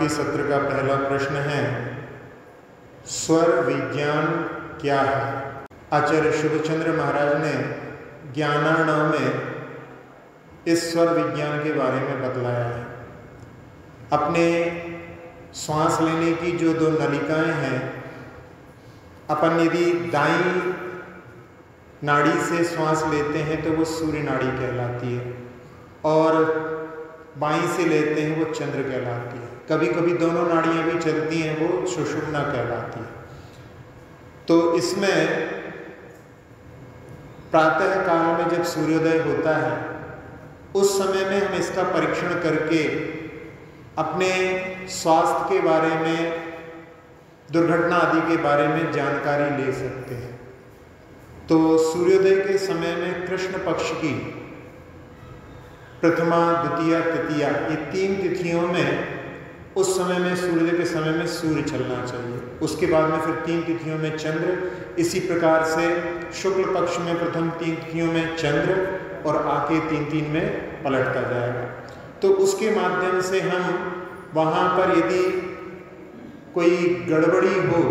के सत्र का पहला प्रश्न है, स्वर विज्ञान क्या है? आचार्य शुभचंद्र महाराज ने ज्ञानार्णव में इस स्वर विज्ञान के बारे में बतलाया है। अपने श्वास लेने की जो दो नलिकाएं हैं, अपन यदि दाईं नाड़ी से श्वास लेते हैं तो वो सूर्य नाड़ी कहलाती है, और बाईं से लेते हैं वो चंद्र कहलाती है। कभी कभी दोनों नाड़ियां भी चलती हैं, वो सुषुम्ना कहलाती है। तो इसमें प्रातः काल में जब सूर्योदय होता है, उस समय में हम इसका परीक्षण करके अपने स्वास्थ्य के बारे में, दुर्घटना आदि के बारे में जानकारी ले सकते हैं। तो सूर्योदय के समय में कृष्ण पक्ष की प्रथमा, द्वितीया, तृतीया, ये 3 तिथियों में उस समय में सूर्योदय के समय में सूर्य चलना चाहिए। उसके बाद में फिर 3 तिथियों में चंद्र, इसी प्रकार से शुक्ल पक्ष में प्रथम 3 तिथियों में चंद्र, और आके 3-3 में पलटता जाएगा। तो उसके माध्यम से हम वहाँ पर यदि कोई गड़बड़ी हो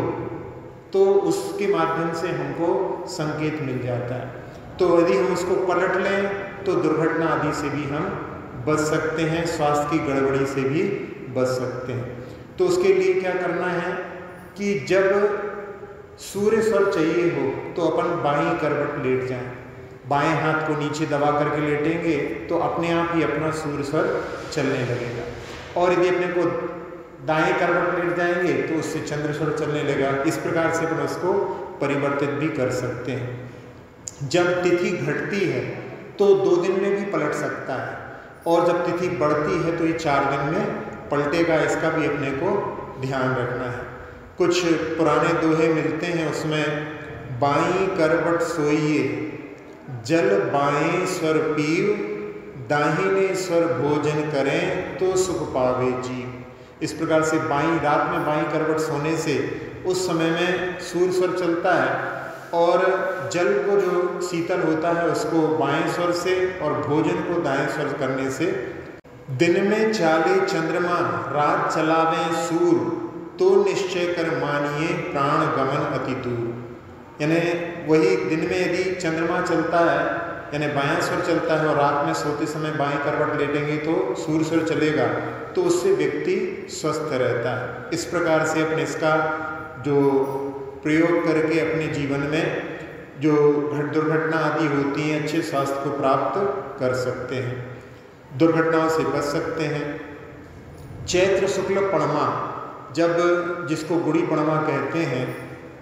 तो उसके माध्यम से हमको संकेत मिल जाता है। तो यदि हम उसको पलट लें तो दुर्घटना आदि से भी हम बच सकते हैं, स्वास्थ्य की गड़बड़ी से भी बच सकते हैं। तो उसके लिए क्या करना है कि जब सूर्य स्वर चाहिए हो तो अपन बाईं करवट लेट जाएं। बाएं हाथ को नीचे दबा करके लेटेंगे तो अपने आप ही अपना सूर्य स्वर चलने लगेगा। और यदि अपने को दाएं करवट लेट जाएंगे तो उससे चंद्र स्वर चलने लगेगा। इस प्रकार से अपन उसको परिवर्तित भी कर सकते हैं। जब तिथि घटती है तो 2 दिन में भी पलट सकता है, और जब तिथि बढ़ती है तो ये 4 दिन में पलटेगा। इसका भी अपने को ध्यान रखना है। कुछ पुराने दोहे मिलते हैं, उसमें बाईं करवट सोइए, जल बाएं स्वर पीव, दाहिने स्वर भोजन करें तो सुख पावे जीव। इस प्रकार से रात में बाईं करवट सोने से उस समय में सूर्य स्वर चलता है, और जल को जो शीतल होता है उसको बाएं स्वर से, और भोजन को दाएं स्वर करने से। दिन में चाले चंद्रमा, रात चलावें सूर, तो निश्चय कर मानिए प्राण गमन अति दूर। यानी वही दिन में यदि चंद्रमा चलता है, यानी बायां स्वर चलता है, और रात में सोते समय बाएं करवट लेटेंगे तो सूर्य स्वर चलेगा, तो उससे व्यक्ति स्वस्थ रहता है। इस प्रकार से अपने इसका जो प्रयोग करके अपने जीवन में जो दुर्घटना आदि होती हैं, अच्छे स्वास्थ्य को प्राप्त कर सकते हैं, दुर्घटनाओं से बच सकते हैं। चैत्र शुक्ल पणमा, जब जिसको गुड़ी पणमा कहते हैं,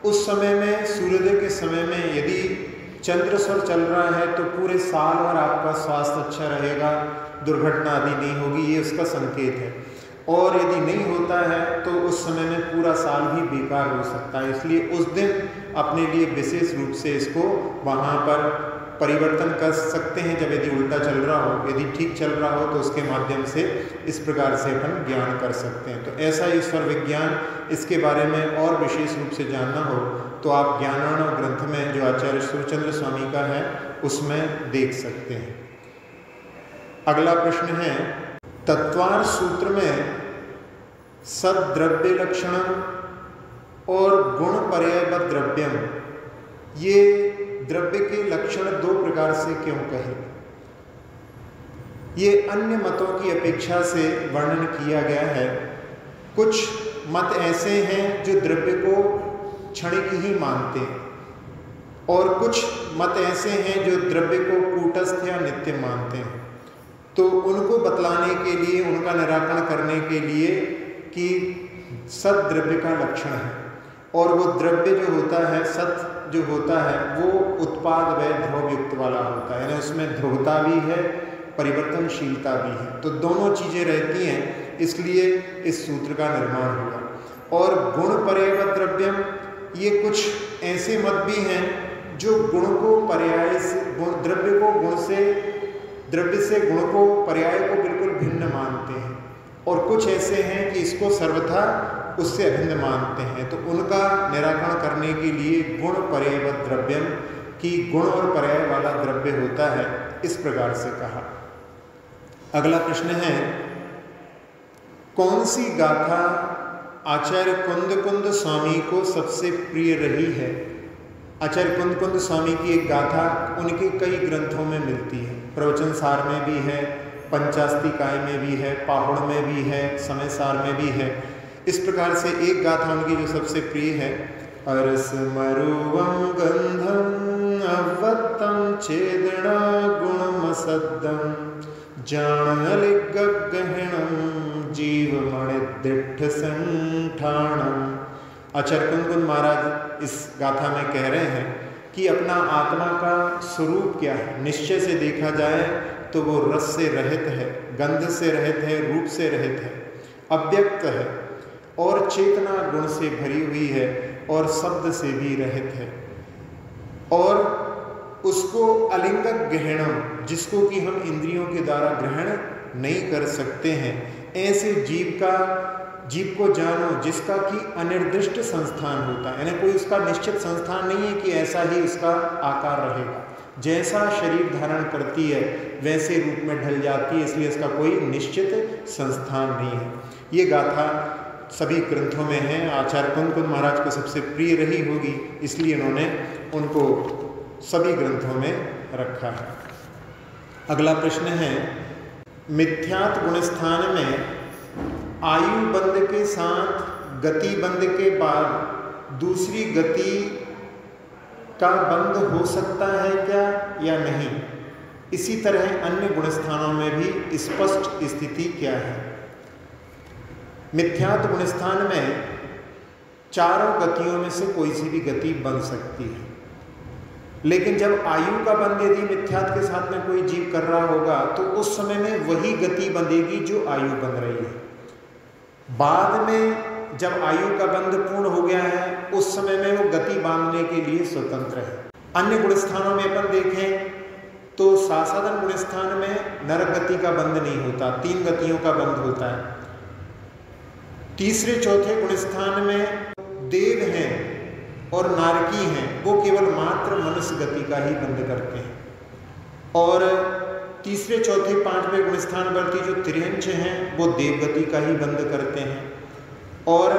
उस समय में सूर्योदय के समय में यदि चंद्र स्वर चल रहा है तो पूरे साल भर आपका स्वास्थ्य अच्छा रहेगा, दुर्घटना आदि नहीं होगी, ये उसका संकेत है। और यदि नहीं होता है तो उस समय में पूरा साल भी बेकार हो सकता है। इसलिए उस दिन अपने लिए विशेष रूप से इसको वहाँ पर परिवर्तन कर सकते हैं। जब यदि उल्टा चल रहा हो, यदि ठीक चल रहा हो तो उसके माध्यम से इस प्रकार से अपन ज्ञान कर सकते हैं। तो ऐसा ही स्वर विज्ञान, इसके बारे में और विशेष रूप से जानना हो तो आप ज्ञानार्णव ग्रंथ में जो आचार्य शिवचंद्र स्वामी का है उसमें देख सकते हैं। अगला प्रश्न है, तत्वार सूत्र में सद्द्रव्य लक्षणम और गुण पर्यायवत द्रव्यम, ये द्रव्य के लक्षण 2 प्रकार से क्यों कहे? ये अन्य मतों की अपेक्षा से वर्णन किया गया है। कुछ मत ऐसे हैं जो द्रव्य को क्षणिक ही मानते हैं, और कुछ मत ऐसे हैं जो द्रव्य को कूटस्थ या नित्य मानते हैं। तो उनको बतलाने के लिए, उनका निराकरण करने के लिए कि सद्द्रव्य का लक्षण है, और वो द्रव्य जो होता है, सत जो होता है, वो उत्पाद व ध्रुव युक्त वाला होता है, यानी उसमें ध्रुवता भी है, परिवर्तनशीलता भी है। तो दोनों चीज़ें रहती हैं, इसलिए इस सूत्र का निर्माण हुआ। और गुण पर्यायवत द्रव्यम, ये कुछ ऐसे मत भी हैं जो गुण को पर्याय से, द्रव्य को गुण से, द्रव्य से गुण को, पर्याय को बिल्कुल भिन्न मानते हैं, और कुछ ऐसे हैं कि इसको सर्वथा उससे अभिन्न मानते हैं। तो उनका निराकरण करने के लिए गुण पर्यायवत द्रव्यम की गुण और पर्याय वाला द्रव्य होता है, इस प्रकार से कहा। अगला प्रश्न है, कौन सी गाथा आचार्य कुंद स्वामी को सबसे प्रिय रही है? आचार्य कुंद स्वामी की एक गाथा उनके कई ग्रंथों में मिलती है। प्रवचन सार में भी है, पंचास्तिकाय में भी है, पाहुड़ में भी है, समय सार में भी है। इस प्रकार से एक गाथा उनकी जो सबसे प्रिय है, अरस मरुवम गंधम अवत्तम छेदना गुणमसद्दम जानलिगगहिणम जीवमणिदिट्ठ संठाणम। आचार्य कुंद महाराज इस गाथा में कह रहे हैं कि अपना आत्मा का स्वरूप क्या है। निश्चय से देखा जाए तो वो रस से रहित है, गंध से रहित है, रूप से रहित है, अव्यक्त है और चेतना गुण से भरी हुई है और शब्द से भी रहित है। और उसको अलिंगक गहणम, जिसको कि हम इंद्रियों के द्वारा ग्रहण नहीं कर सकते हैं, ऐसे जीव को जानो जिसका कि अनिर्दिष्ट संस्थान होता है। यानी कोई उसका निश्चित संस्थान नहीं है कि ऐसा ही उसका आकार रहेगा, जैसा शरीर धारण करती है वैसे रूप में ढल जाती है, इसलिए इसका कोई निश्चित संस्थान नहीं है। ये गाथा सभी ग्रंथों में है। आचार्य कुंद महाराज को सबसे प्रिय रही होगी, इसलिए उन्होंने उनको सभी ग्रंथों में रखा है। अगला प्रश्न है, मिथ्यात् गुणस्थान में आयु बंध के साथ गति बंध के बाद दूसरी गति का बंध हो सकता है क्या या नहीं? इसी तरह अन्य गुणस्थानों में भी स्पष्ट स्थिति क्या है? मिथ्यात् गुणस्थान में चारों गतियों में से कोई सी भी गति बन सकती है, लेकिन जब आयु का बंध यदि मिथ्यात् के साथ में कोई जीव कर रहा होगा तो उस समय में वही गति बंधेगी जो आयु बंध रही है। बाद में जब आयु का बंध पूर्ण हो गया है उस समय में वो गति बांधने के लिए स्वतंत्र है। अन्य गुणस्थानों में अपन देखें तो सासादन गुणस्थान में नरक गति का बंध नहीं होता, 3 गतियों का बंध होता है। तीसरे चौथे गुणस्थान में देव हैं और नारकी हैं, वो केवल मात्र मनुष्य गति का ही बंध करते हैं। और तीसरे चौथे पांचवें गुणस्थान वर्ती जो तिर्यंच हैं वो देव गति का ही बंध करते हैं। और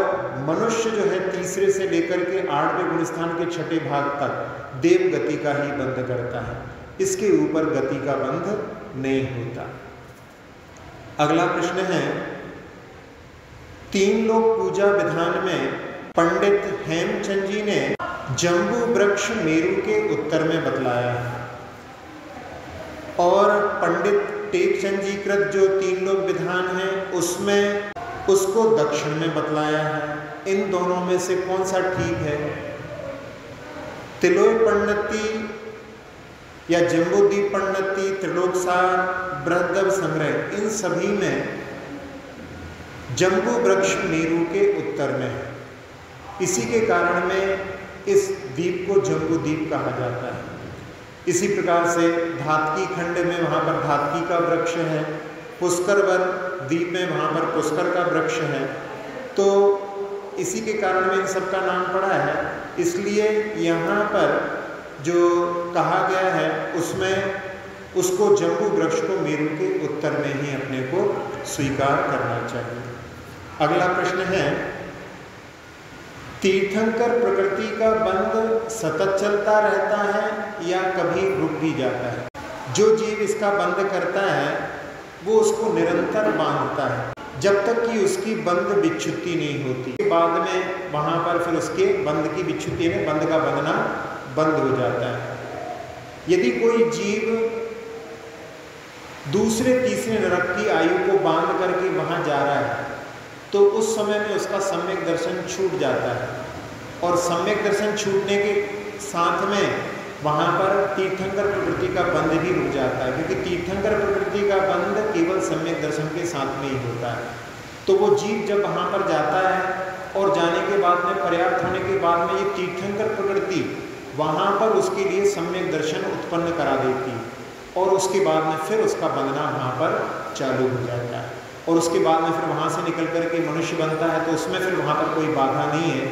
मनुष्य जो है तीसरे से लेकर के 8वें गुणस्थान के 6ठे भाग तक देव गति का ही बंध करता है, इसके ऊपर गति का बंध नहीं होता। अगला प्रश्न है, 3 लोक पूजा विधान में पंडित हेमचंद जी ने जम्बू वृक्ष मेरु के उत्तर में बतलाया है और पंडित टेकचंद जी कृत जो 3 लोक विधान है उसमें उसको दक्षिण में बतलाया है। इन दोनों में से कौन सा ठीक है? तिलोय पंडिती या जम्बूद्वीप पंडिती, त्रिलोकसार, बृहद्रव संग्रह, इन सभी में जम्बू वृक्ष मेरु के उत्तर में है। इसी के कारण में इस द्वीप को जम्बूद्वीप कहा जाता है। इसी प्रकार से धातकी खंड में वहाँ पर धातकी का वृक्ष है, पुष्करवन द्वीप में वहाँ पर पुष्कर का वृक्ष है, तो इसी के कारण में इन सब का नाम पड़ा है। इसलिए यहाँ पर जो कहा गया है उसमें उसको जम्बू वृक्ष को मेरु के उत्तर में ही अपने को स्वीकार करना चाहिए। अगला प्रश्न है, तीर्थंकर प्रकृति का बंध सतत चलता रहता है या कभी रुक भी जाता है? जो जीव इसका बंध करता है वो उसको निरंतर बांधता है जब तक कि उसकी बंध विच्छुत्ति नहीं होती। बाद में वहाँ पर फिर उसके बंध की विच्छुत्ति में बंध का बंधना बंद हो जाता है। यदि कोई जीव दूसरे तीसरे नरक की आयु को बांध करके वहाँ जा रहा है तो उस समय में उसका सम्यक दर्शन छूट जाता है, और सम्यक दर्शन छूटने के साथ में वहाँ पर तीर्थंकर प्रकृति का बंध भी रुक जाता है, क्योंकि तीर्थंकर प्रकृति का बंध केवल सम्यक दर्शन के साथ में ही होता है। तो वो जीव जब वहाँ पर जाता है और जाने के बाद में पर्याप्त होने के बाद में ये तीर्थंकर प्रकृति वहाँ पर उसके लिए सम्यक दर्शन उत्पन्न करा देती है, और उसके बाद में फिर उसका बंधना वहाँ पर चालू हो जाता है। और उसके बाद में फिर वहाँ से निकल कर के मनुष्य बनता है तो उसमें फिर वहाँ पर कोई बाधा नहीं है।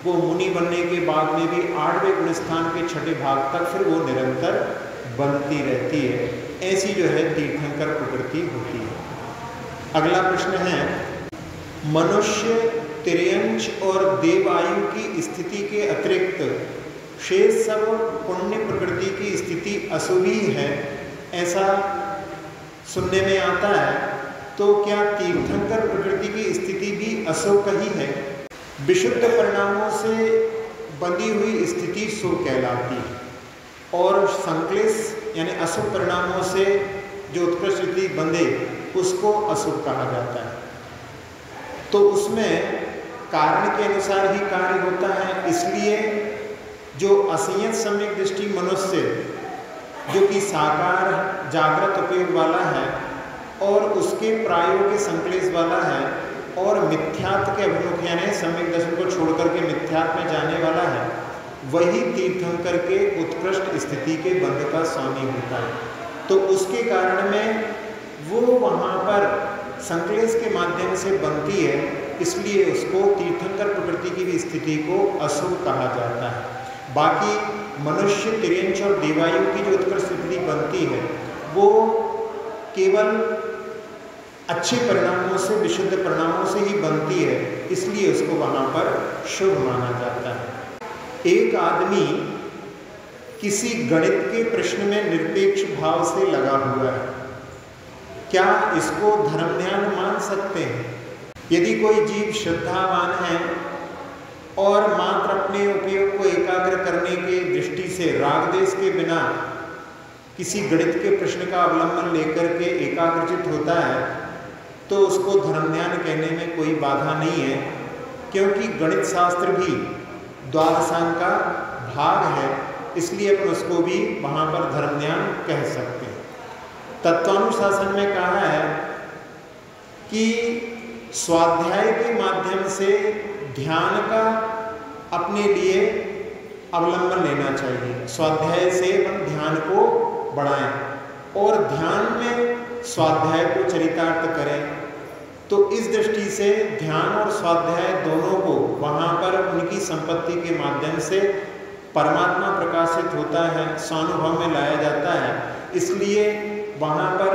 वो मुनि बनने के बाद में भी 8वें गुणस्थान के 6ठे भाग तक फिर वो निरंतर बनती रहती है। ऐसी जो है तीर्थंकर प्रकृति होती है। अगला प्रश्न है, मनुष्य, तिर्यंच और देव आयु की स्थिति के अतिरिक्त शेष सब पुण्य प्रकृति की स्थिति अशुभी है, ऐसा सुनने में आता है। तो क्या तीर्थंकर प्रकृति की स्थिति भी अशुभ ही है? विशुद्ध परिणामों से बंधी हुई स्थिति शुभ कहलाती है, और संक्लेश यानी अशुभ परिणामों से जो उत्कृष्ट स्थिति बंधे उसको अशुभ कहा जाता है। तो उसमें कारण के अनुसार ही कार्य होता है, इसलिए जो असंयत सम्यक दृष्टि मनुष्य जो कि साकार जागृत उपयोग वाला है और उसके प्रायोग के संक्लेश वाला है और मिथ्यात्व के अभिमुख यानी सम्यक दर्शन को छोड़कर के मिथ्यात्व में जाने वाला है, वही तीर्थंकर के उत्कृष्ट स्थिति के बंध का स्वामी होता है। तो उसके कारण में वो वहाँ पर संक्लेश के माध्यम से बनती है, इसलिए उसको तीर्थंकर प्रकृति की भी स्थिति को अशुभ कहा जाता है। बाकी मनुष्य, तिर्यंच और देवायु की जो उत्कृष्ट स्थिति बनती है वो केवल अच्छे परिणामों से, विशुद्ध परिणामों से ही बनती है, इसलिए उसको वहाँ पर शुभ माना जाता है। एक आदमी किसी गणित के प्रश्न में निरपेक्ष भाव से लगा हुआ है, क्या इसको धर्म ध्यान मान सकते हैं? यदि कोई जीव श्रद्धावान है और मात्र अपने उपयोग को एकाग्र करने के दृष्टि से राग देश के बिना किसी गणित के प्रश्न का अवलंबन लेकर के एकाग्रचित होता है, तो उसको धर्म ध्यान कहने में कोई बाधा नहीं है, क्योंकि गणित शास्त्र भी द्वादशांग का भाग है, इसलिए अपन उसको भी वहाँ पर धर्म ध्यान कह सकते हैं। तत्वानुशासन में कहा है कि स्वाध्याय के माध्यम से ध्यान का अपने लिए अवलंबन लेना चाहिए। स्वाध्याय से हम ध्यान को बढ़ाएं और ध्यान में स्वाध्याय को चरितार्थ करें। तो इस दृष्टि से ध्यान और स्वाध्याय दोनों को वहाँ पर उनकी संपत्ति के माध्यम से परमात्मा प्रकाशित होता है, स्वानुभव में लाया जाता है। इसलिए वहाँ पर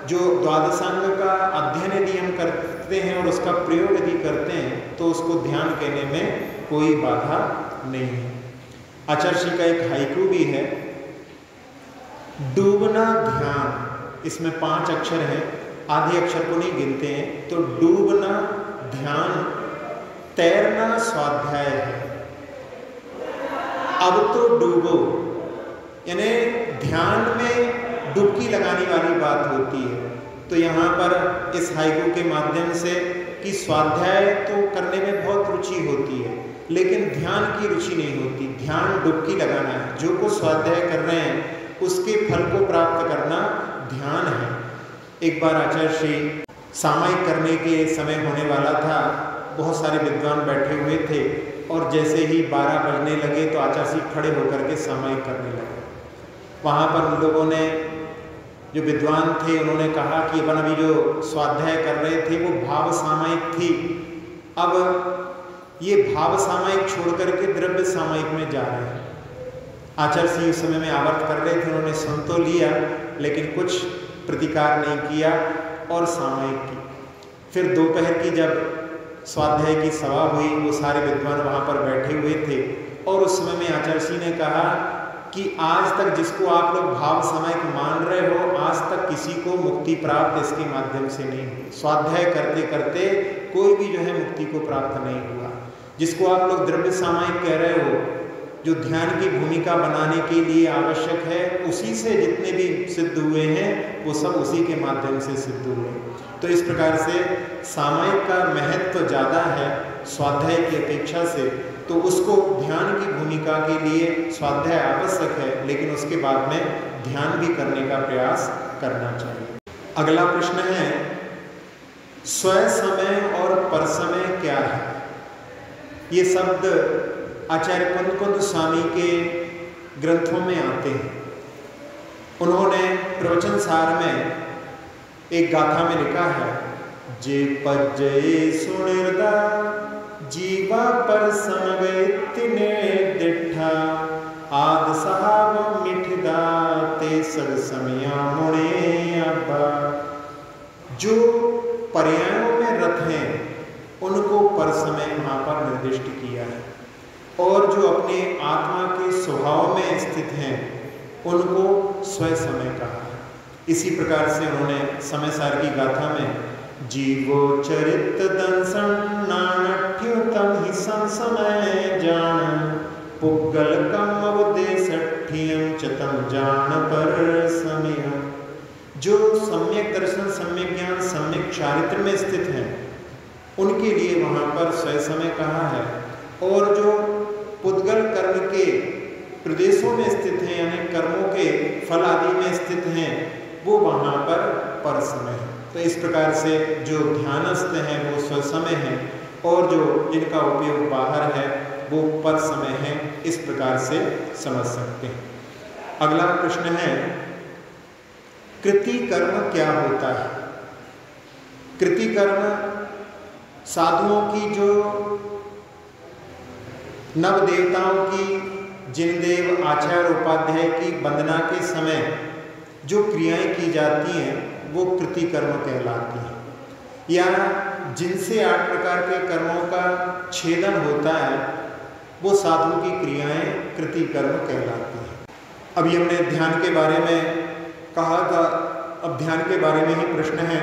जो द्वादशांग का अध्ययन यदि हम करते हैं और उसका प्रयोग यदि करते हैं तो उसको ध्यान कहने में कोई बाधा नहीं है। आचार्य श्री का एक हाइकू भी है, डूबना ध्यान, इसमें 5 अक्षर हैं, आधे अक्षर को नहीं गिनते हैं, तो डूबना ध्यान, तैरना स्वाध्याय है। अब तो डूबो, यानी ध्यान में डुबकी लगाने वाली बात होती है। तो यहाँ पर इस हाइकू के माध्यम से कि स्वाध्याय तो करने में बहुत रुचि होती है, लेकिन ध्यान की रुचि नहीं होती। ध्यान डुबकी लगाना है, जो को स्वाध्याय कर रहे हैं उसके फल को प्राप्त करना ध्यान है। एक बार आचार्य श्री सामायिक करने के समय होने वाला था, बहुत सारे विद्वान बैठे हुए थे और जैसे ही 12 बजने लगे तो आचार्य श्री खड़े होकर के सामायिक करने लगे। वहाँ पर उन लोगों ने, जो विद्वान थे, उन्होंने कहा कि अपन अभी जो स्वाध्याय कर रहे थे वो भाव सामायिक थी, अब ये भाव सामायिक छोड़ करके द्रव्य सामायिक में जा रहे हैं। आचार्य श्री उस समय में आवर्त कर रहे थे, उन्होंने सुन तो लिया लेकिन कुछ प्रतिकार नहीं किया और सामायिक की। फिर दोपहर की जब स्वाध्याय की सभा हुई, वो सारे विद्वान वहाँ पर बैठे हुए थे और उस समय में आचार्य श्री ने कहा कि आज तक जिसको आप लोग भाव सामायिक मान रहे हो, आज तक किसी को मुक्ति प्राप्त इसके माध्यम से नहीं हुई। स्वाध्याय करते करते कोई भी जो है मुक्ति को प्राप्त नहीं हुआ। जिसको आप लोग द्रव्य सामायिक कह रहे हो, जो ध्यान की भूमिका बनाने के लिए आवश्यक है, उसी से जितने भी सिद्ध हुए हैं वो सब उसी के माध्यम से सिद्ध हुए। तो इस प्रकार से सामायिक का महत्व ज़्यादा है स्वाध्याय की अपेक्षा से, तो उसको ध्यान की भूमिका के लिए स्वाध्याय आवश्यक है, लेकिन उसके बाद में ध्यान भी करने का प्रयास करना चाहिए। अगला प्रश्न है, स्व समय और पर समय क्या है? ये शब्द आचार्य कुंद स्वामी के ग्रंथों में आते हैं। उन्होंने प्रवचन सार में एक गाथा में लिखा है, जे पजय सुनिर्दा जीवा पर समगे तिने दिठा आद साहब मिठदा ते सब समिया मुणे अब्बा। जो पर्यायों में रथ हैं उनको पर समय वहाँ पर निर्दिष्ट किया है, और जो अपने आत्मा के स्वभाव में स्थित हैं उनको स्व समय कहा है। इसी प्रकार से उन्होंने समय सार की गाथा में जीवो चरित दंसन नानठ्युतम ही समय जान पुगल कम अवदेशठ्यम चतम जान पर समय, जो सम्यक दर्शन, सम्यक ज्ञान, सम्यक चारित्र में स्थित हैं उनके लिए वहाँ पर स्वय समय कहा है, और जो पुद्गल कर्म के प्रदेशों में स्थित हैं यानी कर्मों के फल आदि में स्थित हैं वो वहाँ पर समय है। तो इस प्रकार से जो ध्यानस्थ हैं वो स्व समय हैं, और जो जिनका उपयोग बाहर है वो पर समय है। इस प्रकार से समझ सकते हैं। अगला प्रश्न है कृति कर्म क्या होता है? कृति कर्म साधुओं की जो नव देवताओं की जिनदेव आचार्य उपाध्याय की वंदना के समय जो क्रियाएं की जाती हैं वो कृति कर्म कहलाती हैं, या जिनसे 8 प्रकार के कर्मों का छेदन होता है वो साधु की क्रियाएं कृति कर्म कहलाती हैं। अभी हमने ध्यान के बारे में कहा था, अब ध्यान के बारे में ही प्रश्न है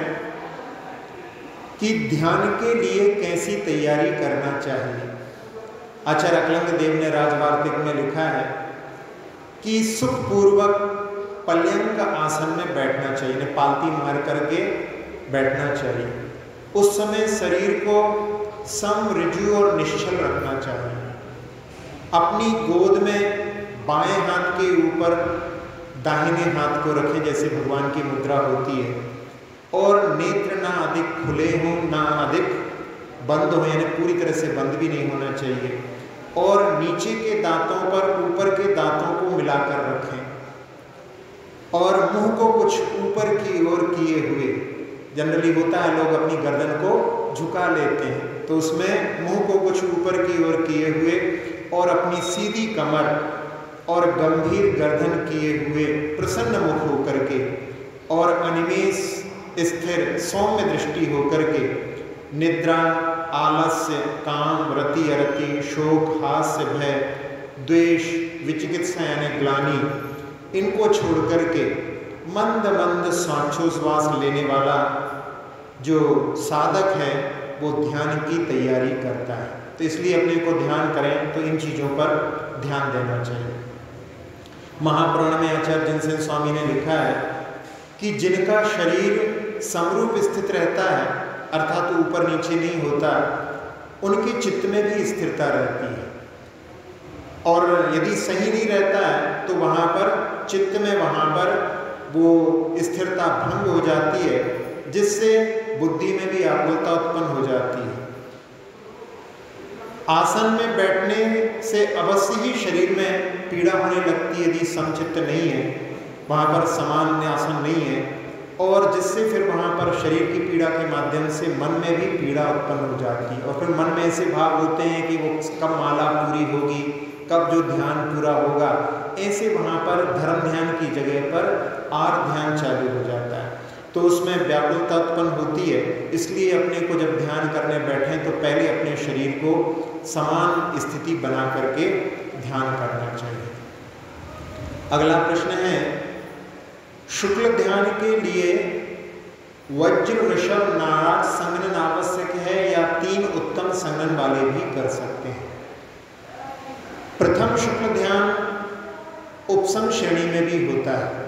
कि ध्यान के लिए कैसी तैयारी करना चाहिए। आचार्य अकलंग देव ने राजवार्तिक में लिखा है कि सुखपूर्वक पर्यंक आसन में बैठना चाहिए, पालती मार करके बैठना चाहिए। उस समय शरीर को सम, ऋजु और निश्चल रखना चाहिए। अपनी गोद में बाएं हाथ के ऊपर दाहिने हाथ को रखें जैसे भगवान की मुद्रा होती है, और नेत्र ना अधिक खुले हों ना अधिक बंद हो, यानी पूरी तरह से बंद भी नहीं होना चाहिए, और नीचे के दांतों पर ऊपर के दांतों को मिलाकर रखें, और मुंह को कुछ ऊपर की ओर किए हुए, जनरली होता है लोग अपनी गर्दन को झुका लेते हैं, तो उसमें मुंह को कुछ ऊपर की ओर किए हुए और अपनी सीधी कमर और गंभीर गर्दन किए हुए प्रसन्न मुख होकर के और अनिमेष स्थिर सौम्य दृष्टि होकर के निद्रा, आलस्य, काम, रति, अरति, शोक, हास्य, भय, द्वेष, विचिकित्सा यानी ग्लानि, इनको छोड़ करके मंद मंद श्वासोच्छ्वास लेने वाला जो साधक है वो ध्यान की तैयारी करता है। तो इसलिए अपने को ध्यान करें तो इन चीज़ों पर ध्यान देना चाहिए। महापुराण में आचार्य जिनसेन स्वामी ने लिखा है कि जिनका शरीर समरूप स्थित रहता है, अर्थात तो ऊपर नीचे नहीं होता, उनके चित्त में भी स्थिरता रहती है, और यदि सही नहीं रहता है तो वहाँ पर चित्त में वहाँ पर वो स्थिरता भंग हो जाती है, जिससे बुद्धि में भी आकुलता उत्पन्न हो जाती है। आसन में बैठने से अवश्य ही शरीर में पीड़ा होने लगती है यदि समचित्त नहीं है, वहाँ पर सामान्य आसन नहीं है, और जिससे फिर वहाँ पर शरीर की पीड़ा के माध्यम से मन में भी पीड़ा उत्पन्न हो जाती है, और फिर मन में ऐसे भाव होते हैं कि वो कब माला पूरी होगी, कब जो ध्यान पूरा होगा, ऐसे वहाँ पर धर्म ध्यान की जगह पर आर ध्यान चालू हो जाता है, तो उसमें व्याकुलता उत्पन्न होती है। इसलिए अपने को जब ध्यान करने बैठें तो पहले अपने शरीर को समान स्थिति बना करके ध्यान करना चाहिए। अगला प्रश्न है शुक्ल ध्यान के लिए वज्र, ऋषभ, नाराज संगनन आवश्यक है या 3 उत्तम संगनन वाले भी कर सकते हैं? प्रथम शुक्ल ध्यान उपसम श्रेणी में भी होता है,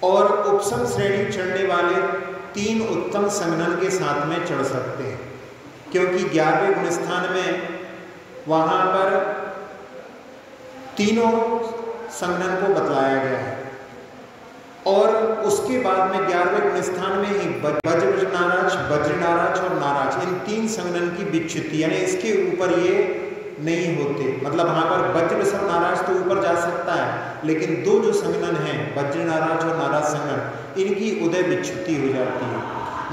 और उपसम श्रेणी चढ़ने वाले 3 उत्तम संगनन के साथ में चढ़ सकते हैं, क्योंकि 11वें गुण स्थान में वहाँ पर तीनों संगनन को बतलाया गया है, और उसके बाद में 11वें गुण स्थान में ही वज्र नाराज, वज्र नाराज और नाराज, इन 3 संगनन की विच्युति, यानी इसके ऊपर ये नहीं होते। मतलब वहाँ पर वज्र ऋषभ नाराज तो ऊपर जा सकता है, लेकिन 2 जो संगनन हैं वज्र नाराज और नाराज संगनन, इनकी उदय विच्युति हो जाती है।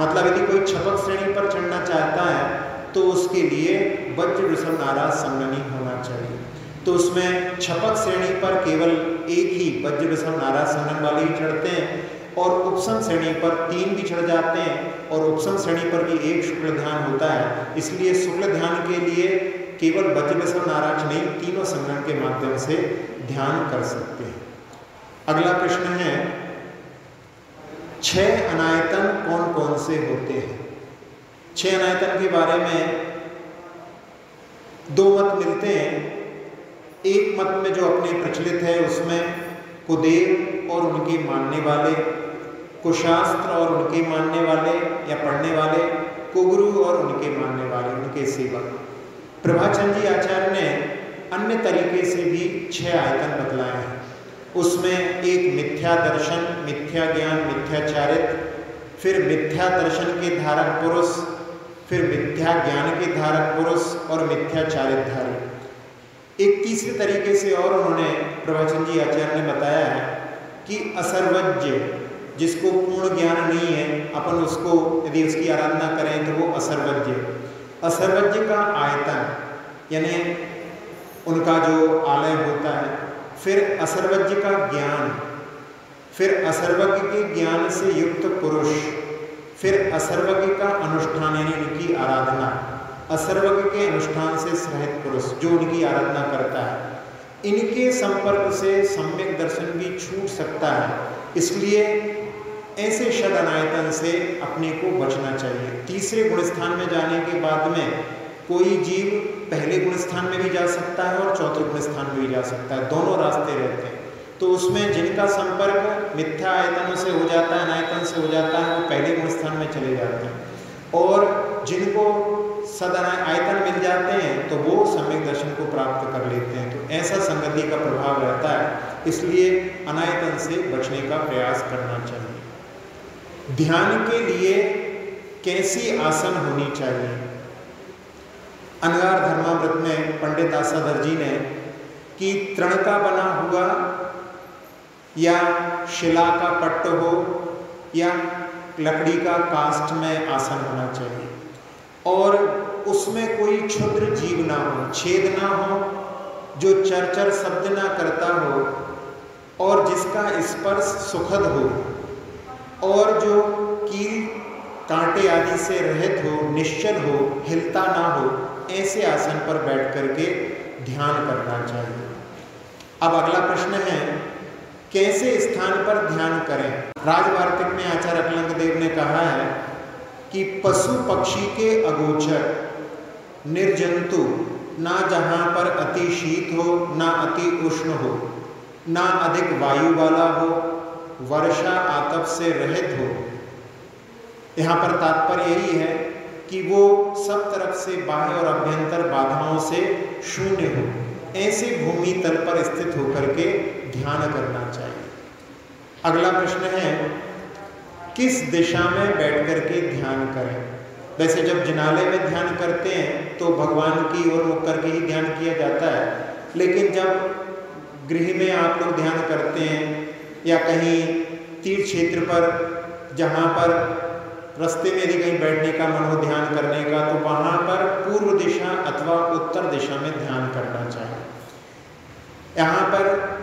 मतलब यदि कोई छपक श्रेणी पर चढ़ना चाहता है तो उसके लिए वज्र ऋषभ नाराज संगनन ही होना चाहिए। तो उसमें छपक श्रेणी पर केवल एक ही वज्र ऋषभ नाराज संगनन वाले ही चढ़ते हैं, और उपसम श्रेणी पर 3 भी चढ़ जाते हैं और उपसम श्रेणी पर भी 1 शुक्ल ध्यान होता है। इसलिए शुक्ल ध्यान के लिए केवल वज्रवसव नाराज नहीं, तीनों संग्रहण के माध्यम से ध्यान कर सकते हैं। अगला प्रश्न है 6 अनायतन कौन कौन से होते हैं? 6 अनायतन के बारे में 2 मत मिलते हैं। एक मत में जो अपने प्रचलित है उसमें कुदेव और उनके मानने वाले, कुशास्त्र और उनके मानने वाले या पढ़ने वाले, कुगुरु और उनके मानने वाले, उनके सेवक। प्रभाचंद जी आचार्य ने अन्य तरीके से भी 6 आयतन बतलाए हैं। उसमें एक मिथ्या दर्शन, मिथ्या ज्ञान, मिथ्याचारित, फिर मिथ्या दर्शन के धारक पुरुष, फिर मिथ्या ज्ञान के धारक पुरुष और मिथ्याचारित धारी। एक तीसरे तरीके से और उन्होंने प्रभाचंद जी आचार्य ने बताया है कि असर्वज्ञ, जिसको पूर्ण ज्ञान नहीं है, अपन उसको यदि उसकी आराधना करें तो वो असर्वज्ञ। असर्वज्ञ का आयतन यानी उनका जो आलय होता है, फिर असर्वज्ञ का ज्ञान, फिर असर्वज्ञ के ज्ञान से युक्त पुरुष, फिर असर्वज्ञ का अनुष्ठान यानी उनकी आराधना, असर्वज्ञ के अनुष्ठान से सहित पुरुष जो उनकी आराधना करता है, इनके संपर्क से सम्यक दर्शन भी छूट सकता है। इसलिए ऐसे षड अनायतन से अपने को बचना चाहिए। तीसरे गुण स्थान में जाने के बाद में कोई जीव पहले गुण स्थान में भी जा सकता है और चौथे गुण स्थान में भी जा सकता है, दोनों रास्ते रहते हैं। तो उसमें जिनका संपर्क मिथ्या आयतनों से हो जाता है, अनायतन से हो जाता है, वो पहले गुण स्थान में चले जाते हैं, और जिनको सद आयतन मिल जाते हैं तो वो सम्यक दर्शन को प्राप्त कर लेते हैं। तो ऐसा संगति का प्रभाव रहता है, इसलिए अनायतन से बचने का प्रयास करना चाहिए। ध्यान के लिए कैसी आसन होनी चाहिए? अनगार धर्मामृत में पंडित आसाधर जी ने कि तृण का बना हुआ या शिला का पट्ट हो या लकड़ी का काष्ठ में आसन होना चाहिए, और उसमें कोई क्षुद्र जीव ना हो, छेद ना हो, जो चरचर शब्द ना करता हो, और जिसका स्पर्श सुखद हो, और जो कील कांटे आदि से रहित हो, निश्चल हो, हिलता ना हो, ऐसे आसन पर बैठ करके ध्यान करना चाहिए। अब अगला प्रश्न है कैसे स्थान पर ध्यान करें? राजवार्तिक में आचार्य अकलंक देव ने कहा है कि पशु पक्षी के अगोचर, निर्जंतु, ना जहाँ पर अति शीत हो ना अति उष्ण हो, ना अधिक वायु वाला हो, वर्षा आतप से रहित हो। यहाँ पर तात्पर्य यही है कि वो सब तरफ से बाह्य और अभ्यंतर बाधाओं से शून्य हो, ऐसे भूमि तल पर स्थित होकर के ध्यान करना चाहिए। अगला प्रश्न है किस दिशा में बैठ करके ध्यान करें? वैसे जब जिनालय में ध्यान करते हैं तो भगवान की ओर मुख करके ही ध्यान किया जाता है, लेकिन जब गृह में आप लोग ध्यान करते हैं या कहीं तीर्थ क्षेत्र पर जहाँ पर रास्ते में यदि कहीं बैठने का मन हो ध्यान करने का, तो वहाँ पर पूर्व दिशा अथवा उत्तर दिशा में ध्यान करना चाहिए। यहाँ पर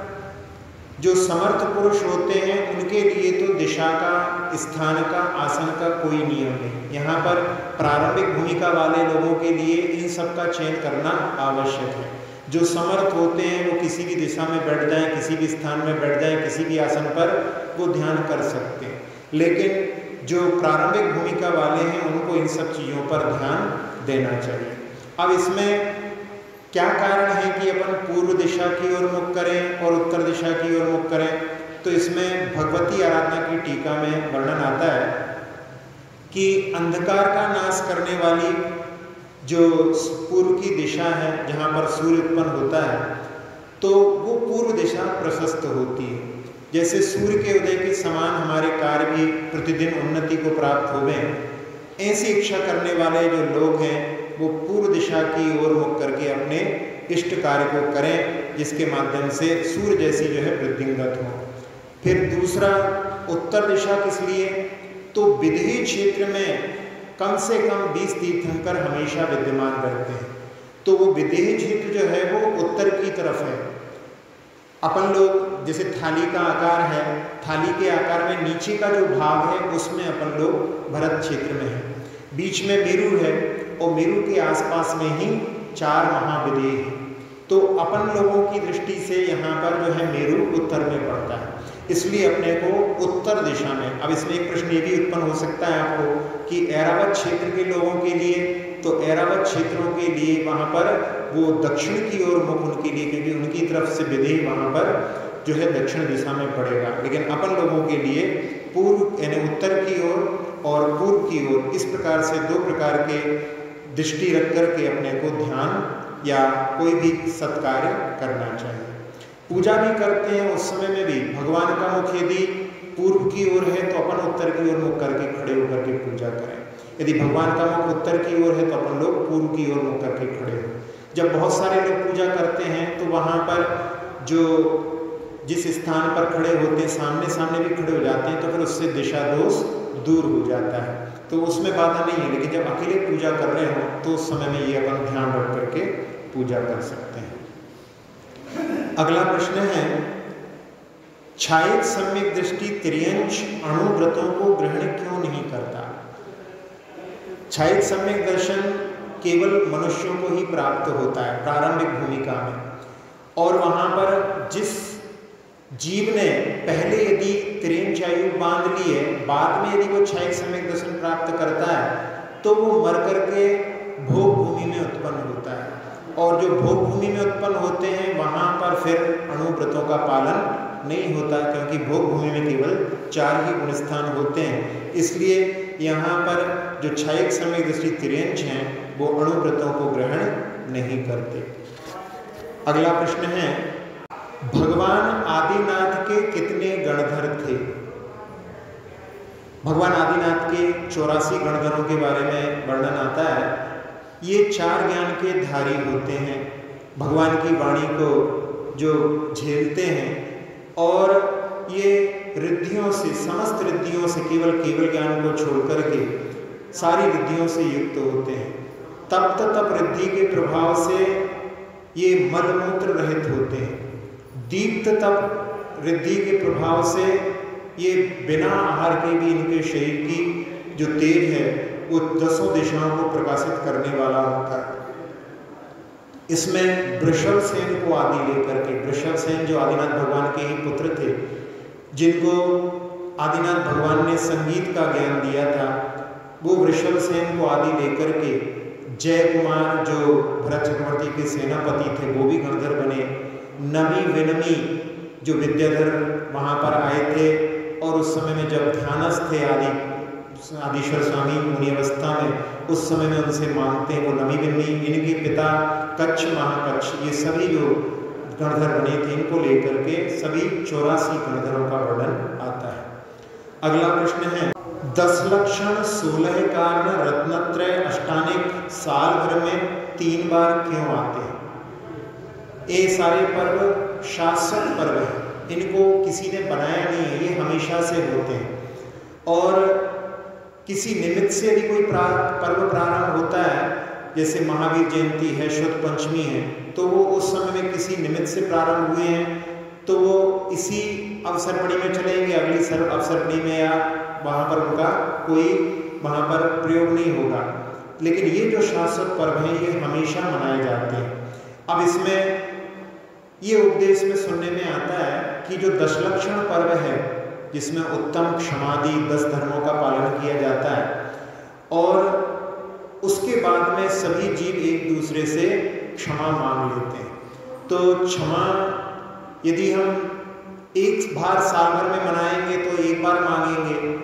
जो समर्थ पुरुष होते हैं उनके लिए तो दिशा का, स्थान का, आसन का कोई नियम नहीं। यहाँ पर प्रारंभिक भूमिका वाले लोगों के लिए इन सब का चयन करना आवश्यक है। जो समर्थ होते हैं वो किसी भी दिशा में बैठ जाएं, किसी भी स्थान में बैठ जाएं, किसी भी आसन पर वो ध्यान कर सकते हैं, लेकिन जो प्रारंभिक भूमिका वाले हैं उनको इन सब चीज़ों पर ध्यान देना चाहिए। अब इसमें क्या कारण है कि अपन पूर्व दिशा की ओर मुख करें और उत्तर दिशा की ओर मुख करें? तो इसमें भगवती आराधना की टीका में वर्णन आता है कि अंधकार का नाश करने वाली जो पूर्व की दिशा है जहाँ पर सूर्य उत्पन्न होता है, तो वो पूर्व दिशा प्रशस्त होती है। जैसे सूर्य के उदय के समान हमारे कार्य भी प्रतिदिन उन्नति को प्राप्त होवे, ऐसी इच्छा करने वाले जो लोग हैं वो पूर्व दिशा की ओर मुख करके अपने इष्ट कार्य को करें, जिसके माध्यम से सूर्य जैसी जो है वृद्धिंगत हो। फिर दूसरा उत्तर दिशा किस लिए? तो विदेही क्षेत्र में कम से कम 20 तीर्थंकर हमेशा विद्यमान रहते हैं, तो वो विदेही क्षेत्र जो है वो उत्तर की तरफ है। अपन लोग जैसे थाली का आकार है, थाली के आकार में नीचे का जो भाग है उसमें अपन लोग भरत क्षेत्र में हैं। बीच में मेरु है और मेरु के आसपास में ही 4 महाविदेह हैं। तो अपन लोगों की दृष्टि से यहाँ पर जो है मेरु उत्तर में पड़ता है, इसलिए अपने को उत्तर दिशा में। अब इसमें एक प्रश्न ये भी उत्पन्न हो सकता है आपको कि ऐरावत क्षेत्र के लोगों के लिए, तो ऐरावत क्षेत्रों के लिए वहाँ पर वो दक्षिण की ओर मुख उनके लिए, क्योंकि उनकी तरफ से विदेह वहाँ पर जो है दक्षिण दिशा में पड़ेगा। लेकिन अपन लोगों के लिए पूर्व यानी उत्तर की ओर और पूर्व की ओर, इस प्रकार से 2 प्रकार के दृष्टि रख कर के अपने को ध्यान या कोई भी सत्कार्य करना चाहिए। पूजा भी करते हैं उस समय में भी भगवान का मुख यदि पूर्व की ओर है तो अपन उत्तर की ओर मुख करके खड़े होकर के पूजा करें। यदि भगवान का मुख उत्तर की ओर है तो अपन लोग पूर्व की ओर मुख करके खड़े हो। जब बहुत सारे लोग पूजा करते हैं तो वहाँ पर जो जिस स्थान पर खड़े होते हैं सामने सामने भी खड़े हो जाते हैं, तो फिर उससे दिशा दोष दूर हो जाता है, तो उसमें बाधा नहीं है। लेकिन जब अकेले पूजा कर रहे हो तो उस समय में ये अपन ध्यान रख करके पूजा कर सकते हैं। अगला प्रश्न है, छायित सम्यक दृष्टि तिर्यंश अणुव्रतों को ग्रहण क्यों नहीं करता? छायित सम्यक दर्शन केवल मनुष्यों को ही प्राप्त होता है प्रारंभिक भूमिका में, और वहाँ पर जिस जीव ने पहले यदि तिर्यंश आयु बांध ली है, बाद में यदि वो छायित सम्यक दर्शन प्राप्त करता है तो वो मर करके भोग भूमि में उत्पन्न होता है, और जो भोग भूमि में उत्पन्न होते हैं वहाँ पर फिर अणुव्रतों का पालन नहीं होता, क्योंकि भोग भूमि में केवल 4 ही गुण स्थान होते हैं। इसलिए यहाँ पर जो छायित सम्यक दृष्टि तिर्यंश हैं वो अणुव्रतों को ग्रहण नहीं करते। अगला प्रश्न है, भगवान आदिनाथ के कितने गणधर थे? भगवान आदिनाथ के 84 गणधरों के बारे में वर्णन आता है। ये 4 ज्ञान के धारी होते हैं, भगवान की वाणी को जो झेलते हैं, और ये रिद्धियों से, समस्त रिद्धियों से, केवल ज्ञान को छोड़ करके सारी रिद्धियों से युक्त होते हैं। तप्त तप रिद्धि के प्रभाव से ये मलमूत्र रहित होते हैं। दीप्त तप रिद्धि के प्रभाव से ये बिना आहार के भी इनके शरीर की जो तेज है वो 10 दिशाओं को प्रकाशित करने वाला होता है। इसमें वृषभसेन को आदि लेकर के, वृषभसेन जो आदिनाथ भगवान के ही पुत्र थे, जिनको आदिनाथ भगवान ने संगीत का ज्ञान दिया था, वो वृषभसेन को आदि लेकर के जय कुमार जो भरत चक्रवर्ती के सेनापति थे वो भी गणधर बने। नमी विनमी जो विद्याधर वहाँ पर आए थे, और उस समय में जब ध्यानस्थ थे आदिश्वर स्वामी मुनि अवस्था में, उस समय में उनसे मांगते हैं वो नमी विनमी, इनके पिता कच्छ महाकच्छ, ये सभी जो गणधर बने थे इनको लेकर के सभी 84 गणधरों का वर्णन आता है। अगला प्रश्न है, 10 लक्षण 16 कारण रत्नत्रय अष्टानिक साल भर में 3 बार क्यों आते हैं? ये सारे पर्व शाश्वत पर्व हैं, इनको किसी ने बनाया नहीं है, ये हमेशा से होते हैं। और किसी निमित्त से यदि कोई पर्व प्रारंभ होता है, जैसे महावीर जयंती है, शुद्ध पंचमी है, तो वो उस समय में किसी निमित्त से प्रारंभ हुए हैं, तो वो इसी अवसरपणी में चलेंगे, अगली अवसरपणी में या वहाँ पर उनका कोई वहाँ पर प्रयोग नहीं होगा। लेकिन ये जो शाश्वत पर्व हैं ये हमेशा मनाए जाते हैं। अब इसमें ये उपदेश में सुनने में आता है कि जो 10 लक्षण पर्व है, जिसमें उत्तम क्षमादि 10 धर्मों का पालन किया जाता है, और उसके बाद में सभी जीव एक दूसरे से क्षमा मांग लेते हैं। तो क्षमा यदि हम एक बार साल भर में मनाएंगे तो एक बार मांगेंगे,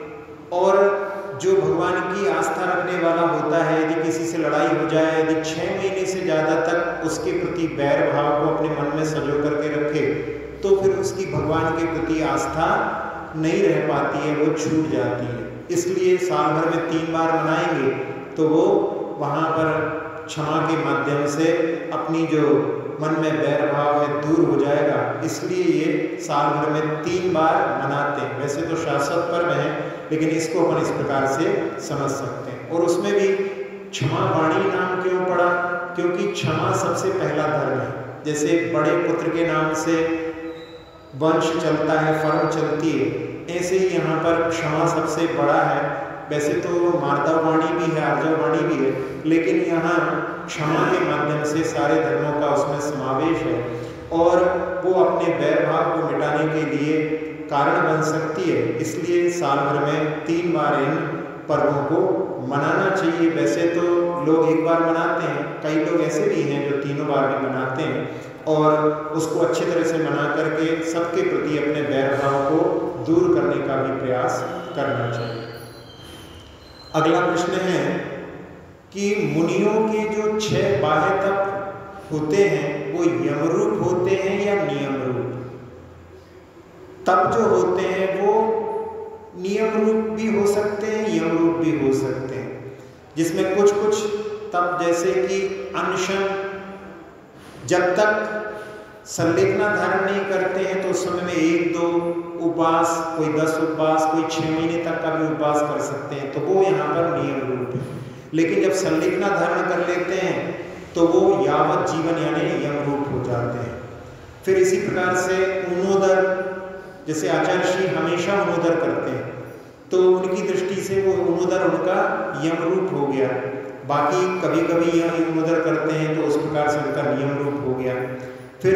और जो भगवान की आस्था रखने वाला होता है, यदि किसी से लड़ाई हो जाए, यदि 6 महीने से ज़्यादा तक उसके प्रति बैर भाव को अपने मन में संजो करके रखे, तो फिर उसकी भगवान के प्रति आस्था नहीं रह पाती है, वो छूट जाती है। इसलिए साल भर में 3 बार मनाएंगे तो वो वहाँ पर क्षमा के माध्यम से अपनी जो मन में बैर भाव है दूर हो जाएगा। इसलिए ये साल भर में 3 बार मनाते हैं। वैसे तो शाश्वत पर्व है, लेकिन इसको अपन इस प्रकार से समझ सकते हैं। और उसमें भी क्षमा वाणी नाम क्यों पड़ा? क्योंकि क्षमा सबसे पहला धर्म है। जैसे बड़े पुत्र के नाम से वंश चलता है, फर्म चलती है, ऐसे ही यहाँ पर क्षमा सबसे बड़ा है। वैसे तो मार्दव वाणी भी है, आर्जव वाणी भी है, लेकिन यहाँ क्षमा के माध्यम से सारे धर्मों का उसमें समावेश है और वो अपने बैर भाव को मिटाने के लिए कारण बन सकती है। इसलिए साल भर में 3 बार इन पर्वों को मनाना चाहिए। वैसे तो लोग एक बार मनाते हैं, कई लोग ऐसे भी हैं जो 3 बार भी मनाते हैं और उसको अच्छी तरह से मना करके सबके प्रति अपने बैर भाव को दूर करने का भी प्रयास करना चाहिए। अगला प्रश्न है कि मुनियों के जो 6 बाह्य तप होते हैं वो यमरूप होते हैं या नियम रूप? तप जो होते हैं वो नियम रूप भी हो सकते हैं, यम रूप भी हो सकते हैं, जिसमें कुछ कुछ तप जैसे कि अनशन, जब तक संलेखना धारण नहीं करते हैं तो उस समय में 1-2 उपवास, कोई 10 उपवास, कोई 6 महीने तक का भी उपवास कर सकते हैं, तो वो यहाँ पर नियम रूप है। लेकिन जब संलेखना धारण कर लेते हैं तो वो यावत जीवन यानी यम रूप हो जाते हैं। फिर इसी प्रकार से ऊनोदर, जैसे आचार्य श्री हमेशा ऊनोदर करते हैं तो उनकी दृष्टि से वो ऊनोदर उनका यम रूप हो गया। बाकी कभी कभी यह ऊनोदर करते हैं तो उस प्रकार से उनका नियम रूप हो गया। फिर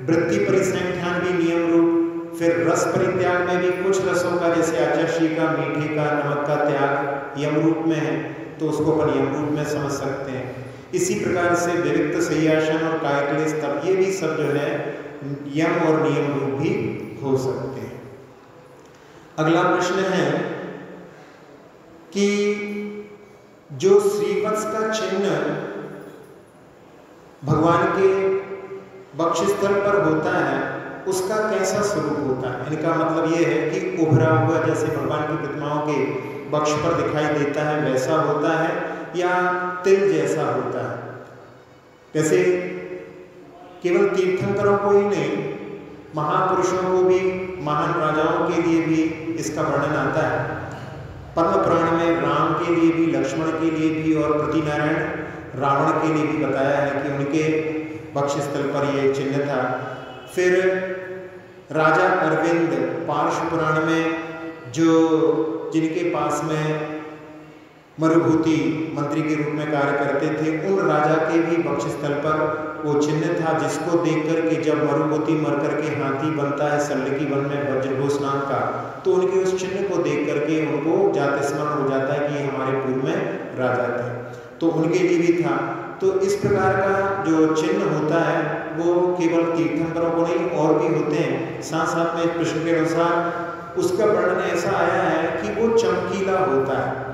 वृत्ति परिसंख्यान भी नियम रूप। फिर रस परित्याग में भी कुछ रसों का, जैसे आचार्य श्री का मीठे का, नमक का त्याग यम रूप में है तो उसको अपन यम रूप में समझ सकते हैं। इसी प्रकार से विविक्त सय्यासन और कायक्लेश तप, ये भी सब जो है यम और नियम रूप भी हो सकते हैं। अगला प्रश्न है कि जो श्रीवत्स का चिन्ह भगवान के बक्षस्थल पर होता है उसका कैसा स्वरूप होता है? इनका मतलब ये है कि उभरा हुआ जैसे भगवान की प्रतिमाओं के बक्ष पर दिखाई देता है वैसा होता है या तिल जैसा होता है? जैसे केवल तीर्थंकरों को ही नहीं, महापुरुषों को भी, महान राजाओं के लिए भी इसका वर्णन आता है। पद्म पुराण में राम के लिए भी, लक्ष्मण के लिए भी और प्रतिनारायण रावण के लिए भी बताया है कि उनके बक्षस्थल पर ये चिन्ह था। फिर राजा अरविंद पार्श्व पुराण में जो जिनके पास में मरुभूति मंत्री के रूप में कार्य करते थे, उन राजा के भी बक्षस्थल पर वो चिन्ह था, जिसको देख करके जब मरुभूति मर करके हाथी बनता है सल्लकी वन में वज्रघोष नाम का, तो उनके उस चिन्ह को देख करके उनको जाति स्मरण हो जाता है कि ये हमारे पूर्व में राजा थे, तो उनके लिए भी था। तो इस प्रकार का जो चिन्ह होता है वो केवल तीर्थंकरों को नहीं और भी होते हैं। साथ साथ में प्रश्न के अनुसार उसका वर्णन ऐसा आया है कि वो चमकीला होता है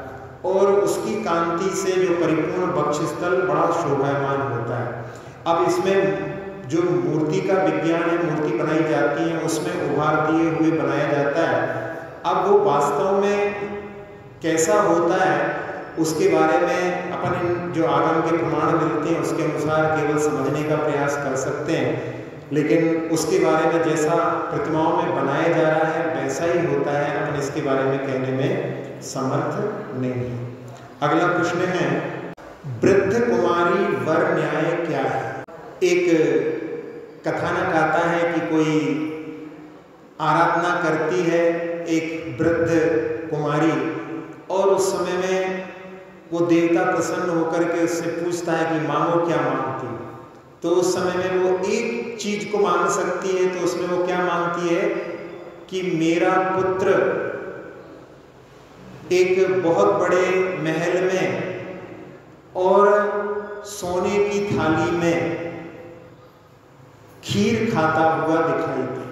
और उसकी कांति से जो परिपूर्ण बक्षस्थल बड़ा शोभायमान होता है। अब इसमें जो मूर्ति का विज्ञान है, मूर्ति बनाई जाती है उसमें उभार दिए हुए बनाया जाता है। अब वो वास्तव में कैसा होता है उसके बारे में अपन जो आगम के प्रमाण मिलते हैं उसके अनुसार केवल समझने का प्रयास कर सकते हैं, लेकिन उसके बारे में जैसा प्रतिमाओं में बनाया जा रहा है वैसा ही होता है, अपन इसके बारे में कहने में समर्थ नहीं है। अगला प्रश्न है, वृद्ध कुमारी वर न्याय क्या है? एक कथानक आता है कि कोई आराधना करती है एक वृद्ध कुमारी और उस समय में वो देवता प्रसन्न होकर के उससे पूछता है कि मांगो क्या मांगती, तो उस समय में वो एक चीज को मांग सकती है, तो उसमें वो क्या मांगती है कि मेरा पुत्र एक बहुत बड़े महल में और सोने की थाली में खीर खाता हुआ दिखाई दे।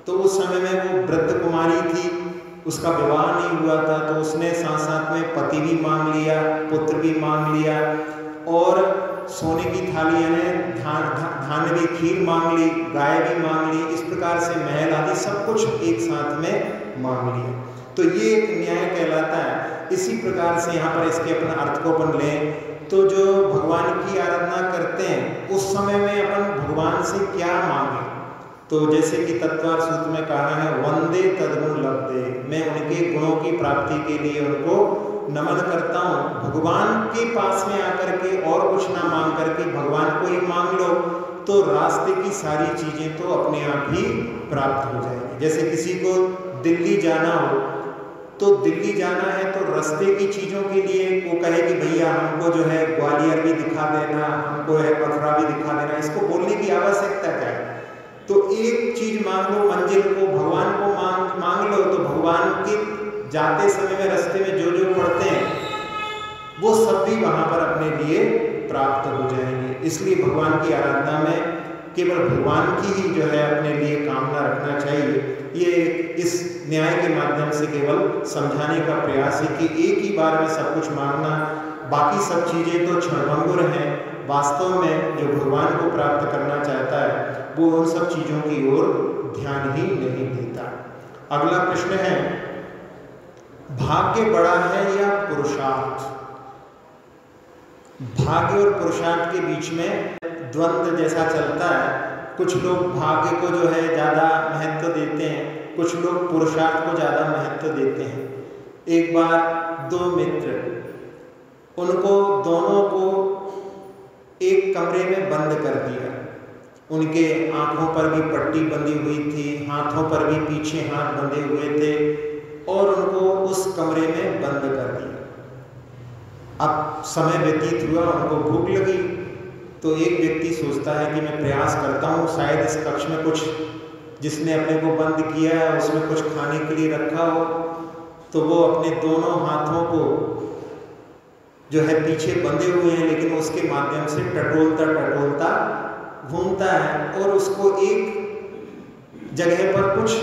तो उस समय में वो वृद्ध कुमारी थी, उसका विवाह नहीं हुआ था, तो उसने साथ साथ में पति भी मांग लिया, पुत्र भी मांग लिया और सोने की थाली यानी धान्य भी, खीर मांग ली, गाय भी मांग ली, इस प्रकार से महल आदि सब कुछ एक साथ में मांग लिया। तो ये एक न्याय कहलाता है। इसी प्रकार से यहाँ पर इसके अपना अर्थ को अपन लें तो जो भगवान की आराधना करते हैं उस समय में अपन भगवान से क्या मांगे, तो जैसे कि तत्वार सूत्र में कहा है वंदे तद्गुण लब्धे, मैं उनके गुणों की प्राप्ति के लिए उनको नमन करता हूँ। भगवान के पास में आकर के और कुछ ना मांग करके भगवान को ही मांग लो तो रास्ते की सारी चीज़ें तो अपने आप ही प्राप्त हो जाएंगी। जैसे किसी को दिल्ली जाना हो, तो दिल्ली जाना है तो रास्ते की चीज़ों के लिए वो कहे कि भैया हमको जो है ग्वालियर भी दिखा देना, हमको है मथुरा भी दिखा देना, इसको बोलने की आवश्यकता क्या है। तो एक चीज़ मांग लो, मंजिल को, भगवान को मांग लो, तो भगवान के जाते समय में रास्ते में जो जो पढ़ते हैं वो सब भी वहाँ पर अपने लिए प्राप्त हो जाएंगे। इसलिए भगवान की आराधना में केवल भगवान की ही जो है अपने लिए कामना रखना चाहिए। ये इस न्याय के माध्यम से केवल समझाने का प्रयास है कि एक ही बार में सब कुछ मांगना, बाकी सब चीज़ें तो क्षणभंगुर हैं। वास्तव में जो भगवान को प्राप्त करना चाहता है वो उन सब चीज़ों की ओर ध्यान ही नहीं देता। अगला प्रश्न है, भाग्य बड़ा है या पुरुषार्थ? भाग्य और पुरुषार्थ के बीच में द्वंद्व जैसा चलता है। कुछ लोग भाग्य को जो है ज़्यादा महत्व देते हैं, कुछ लोग पुरुषार्थ को ज़्यादा महत्व देते हैं। एक बार दो मित्र, उनको दोनों को एक कमरे में बंद कर दिया। उनके आंखों पर भी पट्टी बंधी हुई थी, हाथों पर भी पीछे हाथ बंधे हुए थे और उनको उस कमरे में बंद कर दिया। अब समय व्यतीत हुआ, उनको भूख लगी, तो एक व्यक्ति सोचता है कि मैं प्रयास करता हूँ, शायद इस कक्ष में कुछ जिसने अपने को बंद किया है उसमें कुछ खाने के लिए रखा हो। तो वो अपने दोनों हाथों को जो है पीछे बंधे हुए हैं, लेकिन उसके माध्यम से टटोलता टटोलता घूमता है और उसको एक जगह पर कुछ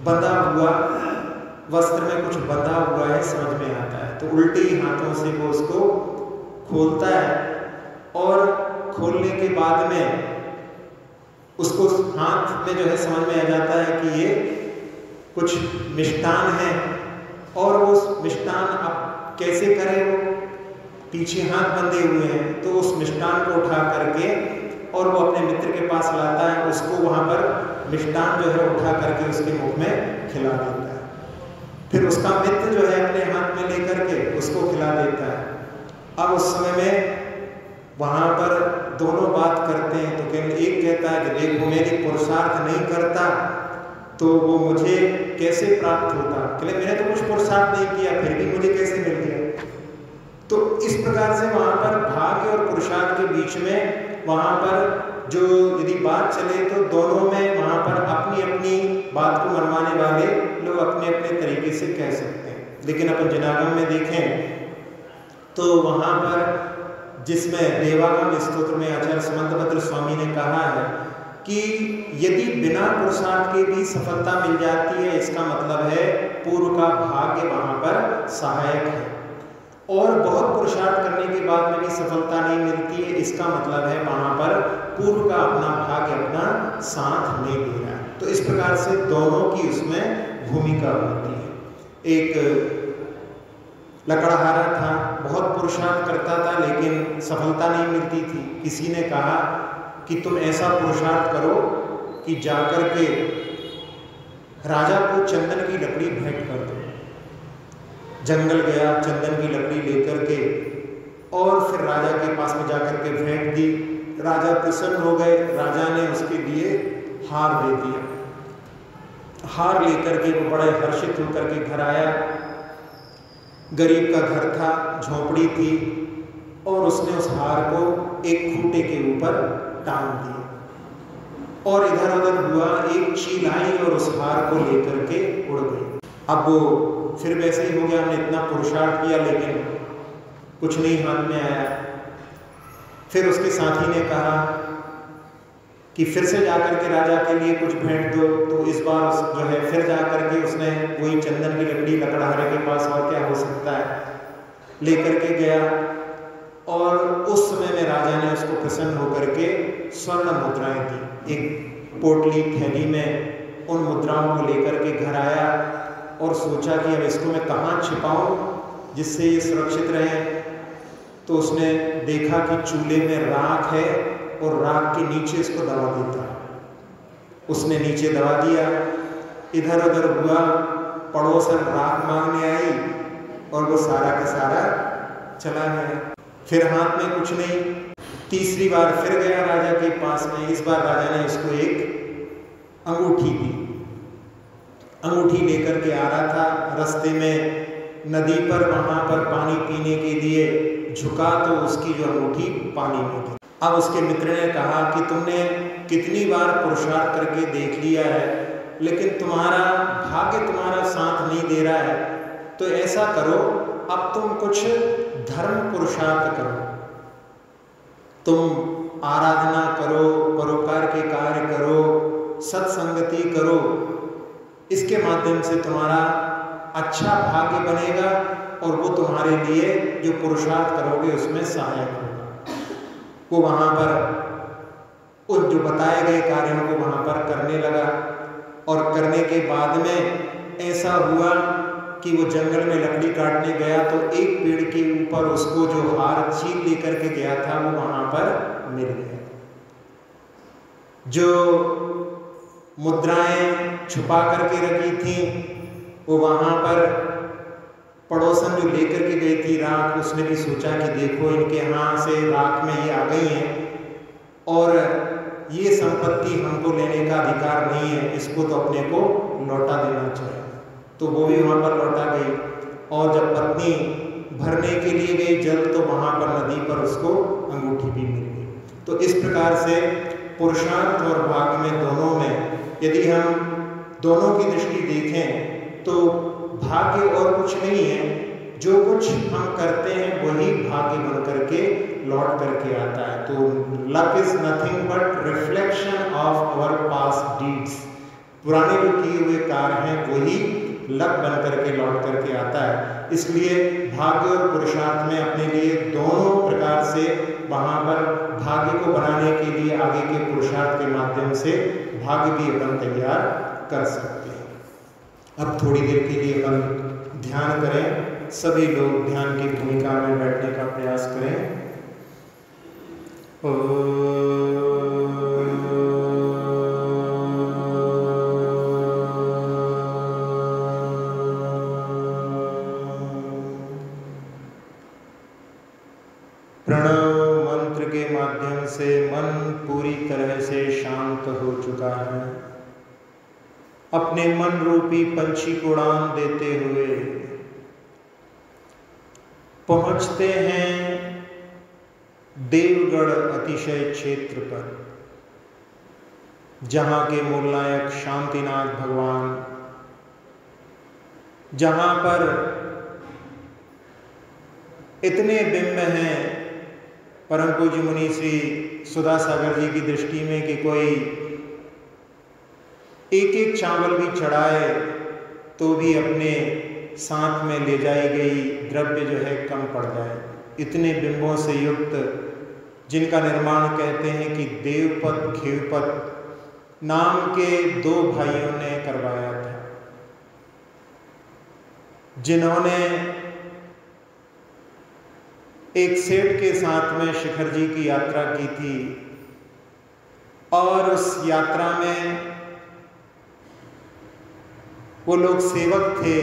बंधा हुआ, वस्त्र में कुछ बंधा हुआ है समझ में आता है। तो उल्टे ही हाथों से वो उसको खोलता है और खोलने के बाद में उसको हाथ में जो है समझ में आ जाता है कि ये कुछ मिष्टान है और वो मिष्टान अब कैसे करे, वो पीछे हाथ बंधे हुए हैं। तो उस मिष्टान को उठा करके और वो अपने मित्र के पास लाता है, उसको वहाँ पर मिष्टान जो है उठा करके उसके मुख में खिला देता है। फिर उसका मित्र जो है अपने हाथ में लेकर के उसको खिला देता है। अब उस समय में वहाँ पर दोनों बात करते हैं, तो एक कहता है कि देखो मेरी पुरुषार्थ नहीं करता तो वो मुझे कैसे प्राप्त होता, कहले मैंने तो कुछ पुरुषार्थ नहीं किया फिर भी मुझे कैसे मिल गया। तो इस प्रकार से वहाँ पर भाग्य और पुरुषार्थ के बीच में वहाँ पर जो यदि बात चले तो दोनों में वहाँ पर अपनी अपनी बात को मनवाने वाले लोग अपने अपने तरीके से कह सकते हैं। लेकिन अपन जनागम में देखें तो वहाँ पर जिसमें देवागम स्तोत्र में आचार्य समंतभद्र स्वामी ने कहा है कि यदि बिना पुरुषार्थ के भी सफलता मिल जाती है, इसका मतलब है पूर्व का भाग्य वहाँ पर सहायक है। और बहुत पुरुषार्थ करने के बाद में भी सफलता नहीं मिलती है, इसका मतलब है वहाँ पर पूर्व का अपना भाग्य अपना साथ नहीं दे रहा है। तो इस प्रकार से दोनों की उसमें भूमिका होती है। एक लकड़हारा था, बहुत पुरुषार्थ करता था लेकिन सफलता नहीं मिलती थी। किसी ने कहा कि तुम ऐसा पुरुषार्थ करो कि जाकर के राजा को चंदन की लकड़ी भेंट कर दो। जंगल गया, चंदन की लकड़ी लेकर के और फिर राजा के पास में जाकर के भेंट दी। राजा प्रसन्न हो गए, राजा ने उसके लिए हार दे दिया। हार लेकर के वो बड़े हर्षित होकर के घर आया। गरीब का घर था, झोपड़ी थी और उसने उस हार को एक खूंटे के ऊपर टांग दिया और इधर उधर हुआ, एक चील आई और उस हार को लेकर के उड़ गई। अब वो फिर वैसे ही हो गया, हमने इतना पुरुषार्थ किया लेकिन कुछ नहीं हाथ में आया। फिर उसके साथी ने कहा कि फिर से जाकर के राजा के लिए कुछ भेंट दो। तो इस बार जो है फिर जाकर के उसने वही चंदन की लकड़ी लकड़हारे के पास, और क्या हो सकता है, लेकर के गया और उस समय में राजा ने उसको प्रसन्न होकर के स्वर्ण मुद्राएं दी। एक पोटली थैली में उन मुद्राओं को लेकर के घर आया और सोचा कि अब इसको मैं कहाँ छिपाऊं जिससे ये सुरक्षित रहे। तो उसने देखा कि चूल्हे में राख है और राख के नीचे इसको दबा देता। उसने नीचे दबा दिया, इधर उधर हुआ, पड़ोसन राख मांगने आई और वो सारा का सारा चला गया। फिर हाथ में कुछ नहीं, तीसरी बार फिर गया राजा के पास में। इस बार राजा ने इसको एक अंगूठी दी। अंगूठी लेकर के आ रहा था, रास्ते में नदी पर वहाँ पर पानी पीने के लिए झुका तो उसकी जो अंगूठी पानी में गिरी। अब उसके मित्र ने कहा कि तुमने कितनी बार पुरुषार्थ करके देख लिया है, लेकिन तुम्हारा भाग्य तुम्हारा साथ नहीं दे रहा है, तो ऐसा करो, अब तुम कुछ धर्म पुरुषार्थ करो, तुम आराधना करो, परोपकार के कार्य करो, सत्संगति करो, इसके माध्यम से तुम्हारा अच्छा भाग्य बनेगा और वो तुम्हारे लिए जो पुरुषार्थ करोगे उसमें सहायक होगा। वो वहाँ पर उन जो बताए गए कार्यों को वहाँ पर करने लगा और करने के बाद में ऐसा हुआ कि वो जंगल में लकड़ी काटने गया तो एक पेड़ के ऊपर उसको जो हार छीन लेकर के गया था वो वहाँ पर मिल गया। जो मुद्राएं छुपा करके रखी थी वो वहाँ पर पड़ोसन जो लेकर के गई थी राख, उसने भी सोचा कि देखो इनके यहाँ से राख में ये आ गई हैं और ये संपत्ति हमको लेने का अधिकार नहीं है, इसको तो अपने को लौटा देना चाहिए। तो वो भी वहाँ पर लौटा गई और जब पत्नी भरने के लिए गई जल तो वहाँ पर नदी पर उसको अंगूठी भी मिल गई। तो इस प्रकार से पुरुषार्थ और भाग्य में दोनों में यदि हम दोनों की दृष्टि देखें तो भाग्य और कुछ नहीं है, जो कुछ हम करते हैं वही भाग्य बन करके लौट करके आता है। तो luck is nothing but reflection of our past deeds. पुराने जो किए हुए कार्य हैं वही लक बन करके लौट करके आता है। इसलिए भाग्य और पुरुषार्थ में अपने लिए दोनों प्रकार से वहाँ पर भाग्य को बनाने के लिए आगे के पुरुषार्थ के माध्यम से भाग्य भी अपन तैयार कर सकते हैं। अब थोड़ी देर के लिए अपन ध्यान करें। सभी लोग ध्यान की भूमिका में बैठने का प्रयास करें। प्रणव मंत्र के माध्यम से मन पूरी तरह से शांत हो चुका है। अपने मन रूपी पंछी को उड़ान देते हुए पहुंचते हैं देवगढ़ अतिशय क्षेत्र पर, जहां के मूल नायक शांतिनाथ भगवान, जहां पर इतने बिंब हैं परम पूज्य मुनि श्री सुधा सागर जी की दृष्टि में कि कोई एक एक चावल भी चढ़ाए तो भी अपने साथ में ले जाई गई द्रव्य जो है कम पड़ जाए। इतने बिंबों से युक्त जिनका निर्माण कहते हैं कि देवपत घेवपत नाम के दो भाइयों ने करवाया था, जिन्होंने एक सेठ के साथ में शिखर जी की यात्रा की थी और उस यात्रा में वो लोग सेवक थे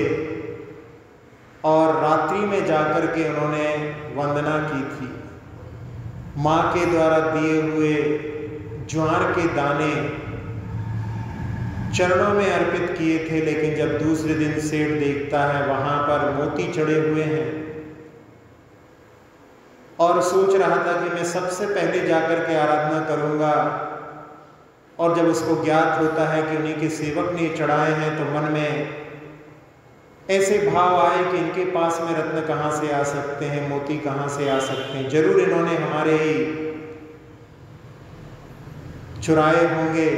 और रात्रि में जाकर के उन्होंने वंदना की थी। माँ के द्वारा दिए हुए ज्वार के दाने चरणों में अर्पित किए थे, लेकिन जब दूसरे दिन सेठ देखता है वहां पर मोती चढ़े हुए हैं और सोच रहा था कि मैं सबसे पहले जाकर के आराधना करूंगा, और जब उसको ज्ञात होता है कि उन्हीं के सेवक ने चढ़ाए हैं तो मन में ऐसे भाव आए कि इनके पास में रत्न कहाँ से आ सकते हैं, मोती कहाँ से आ सकते हैं, जरूर इन्होंने हमारे ही चुराए होंगे।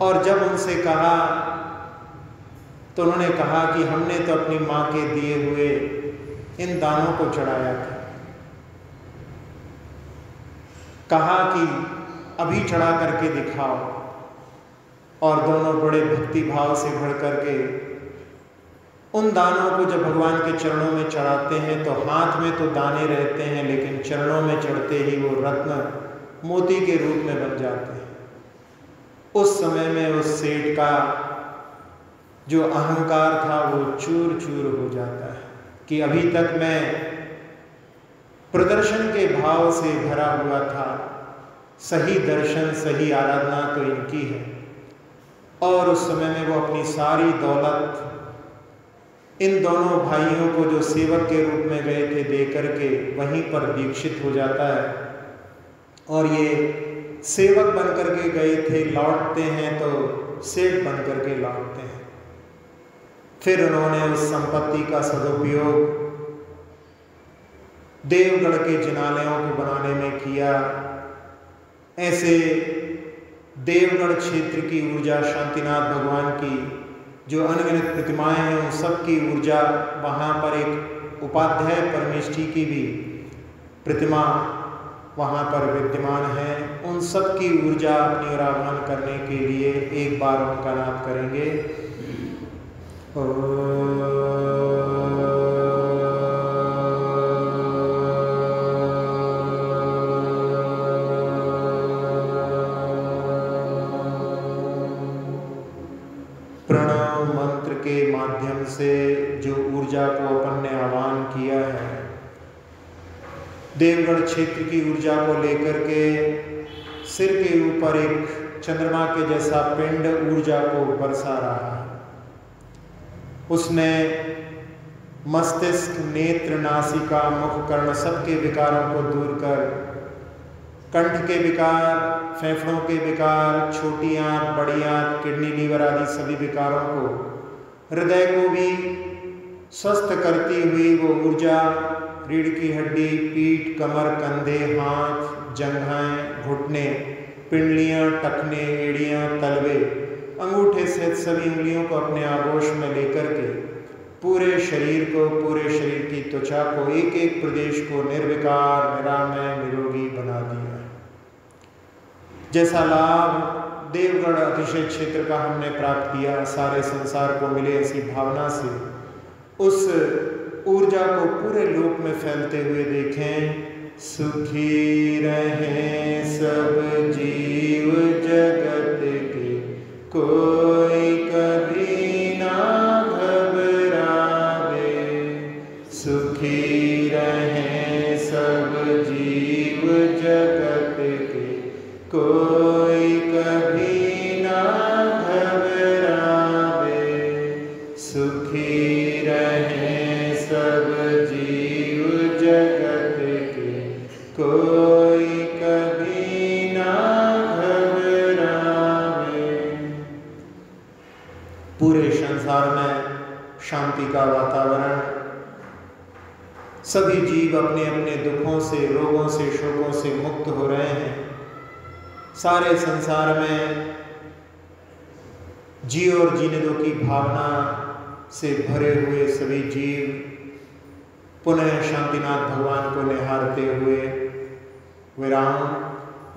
और जब उनसे कहा तो उन्होंने कहा कि हमने तो अपनी माँ के दिए हुए इन दानों को चढ़ाया था। कहा कि अभी चढ़ा करके दिखाओ, और दोनों बड़े भक्ति भाव से भर करके उन दानों को जब भगवान के चरणों में चढ़ाते हैं तो हाथ में तो दाने रहते हैं, लेकिन चरणों में चढ़ते ही वो रत्न मोती के रूप में बन जाते हैं। उस समय में उस सेठ का जो अहंकार था वो चूर चूर हो जाता है कि अभी तक मैं प्रदर्शन के भाव से भरा हुआ था। सही दर्शन, सही आराधना तो इनकी है। और उस समय में वो अपनी सारी दौलत इन दोनों भाइयों को जो सेवक के रूप में गए थे दे करके वहीं पर दीक्षित हो जाता है। और ये सेवक बन करके गए थे, लौटते हैं तो सेठ बन करके लौटते हैं। फिर उन्होंने उस संपत्ति का सदुपयोग देवगढ़ के जिनालयों को बनाने में किया। ऐसे देवगढ़ क्षेत्र की ऊर्जा, शांतिनाथ भगवान की जो अनगिनत प्रतिमाएं हैं, उन सब की ऊर्जा, वहाँ पर एक उपाध्याय परमेष्ठी की भी प्रतिमा वहाँ पर विद्यमान है। उन सब की ऊर्जा अपनी ओर आह्वान करने के लिए एक बार उनका नाम करेंगे। प्रणव मंत्र के माध्यम से जो ऊर्जा को अपन ने आह्वान किया है, देवगढ़ क्षेत्र की ऊर्जा को लेकर के सिर के ऊपर एक चंद्रमा के जैसा पिंड ऊर्जा को बरसा रहा है। उसने मस्तिष्क, नेत्र, नासिका, मुख, कर्ण सबके विकारों को दूर कर कंठ के विकार, फेफड़ों के विकार, छोटी आंत, बड़ी आंत, किडनी, लीवर आदि सभी विकारों को, हृदय को भी स्वस्थ करती हुई वो ऊर्जा रीढ़ की हड्डी, पीठ, कमर, कंधे, हाथ, जंघाएं, घुटने, पिंडलियां, टखने, एड़ियां, तलवे, अंगूठे सहित सभी उंगलियों को अपने आगोश में लेकर के पूरे शरीर को, पूरे शरीर की त्वचा को, एक एक प्रदेश को निर्विकार, निरामय, निरोगी बना दिया। जैसा लाभ देवगढ़ अतिशय क्षेत्र का हमने प्राप्त किया, सारे संसार को मिले, ऐसी भावना से उस ऊर्जा को पूरे लोक में फैलते हुए देखें। सुखी रहें सब जीव जगत के, कोई कभी ना घबरावे। सुखी रहें सब जीव जगत के, कोई कभी ना घबरावे। सुखी रहें सब जीव जगत के, कोई कभी ना घबरावे। पूरे संसार में शांति का वातावरण, सभी जीव अपने अपने दुखों से, रोगों से, शोकों से मुक्त हो रहे हैं। सारे संसार में जी और जीने दो की भावना से भरे हुए सभी जीव पुनः शांतिनाथ भगवान को निहारते हुए विराम।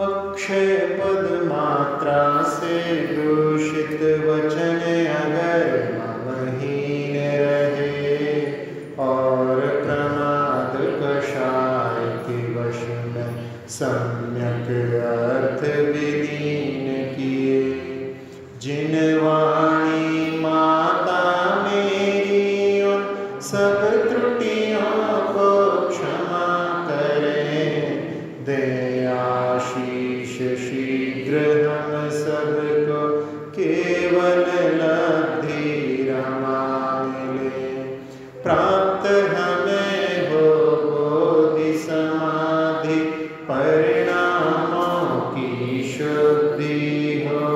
अक्षय पद मात्रा से दूषित वचन अगर महीन रहे, और प्रमाद कषाय के वश में सम्यक अर्थ विलीन किए। जिन वाणी माता मेरी उन सब त्रुटियों को क्षमा करें, दे आशीष शीघ्र हम सबको केवल लब्धि रमा मिले। प्राप्त हमें हो बोधि समाधि, परिणामों की शुद्धि हो।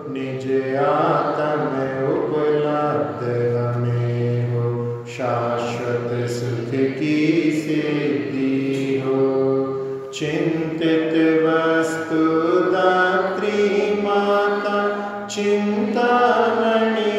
निज आत्म उपलब्ध हमें हो, शाश्वत सुख की सिद्धि हो। चिंतित वस्तु दात्री माता, चिंतामणि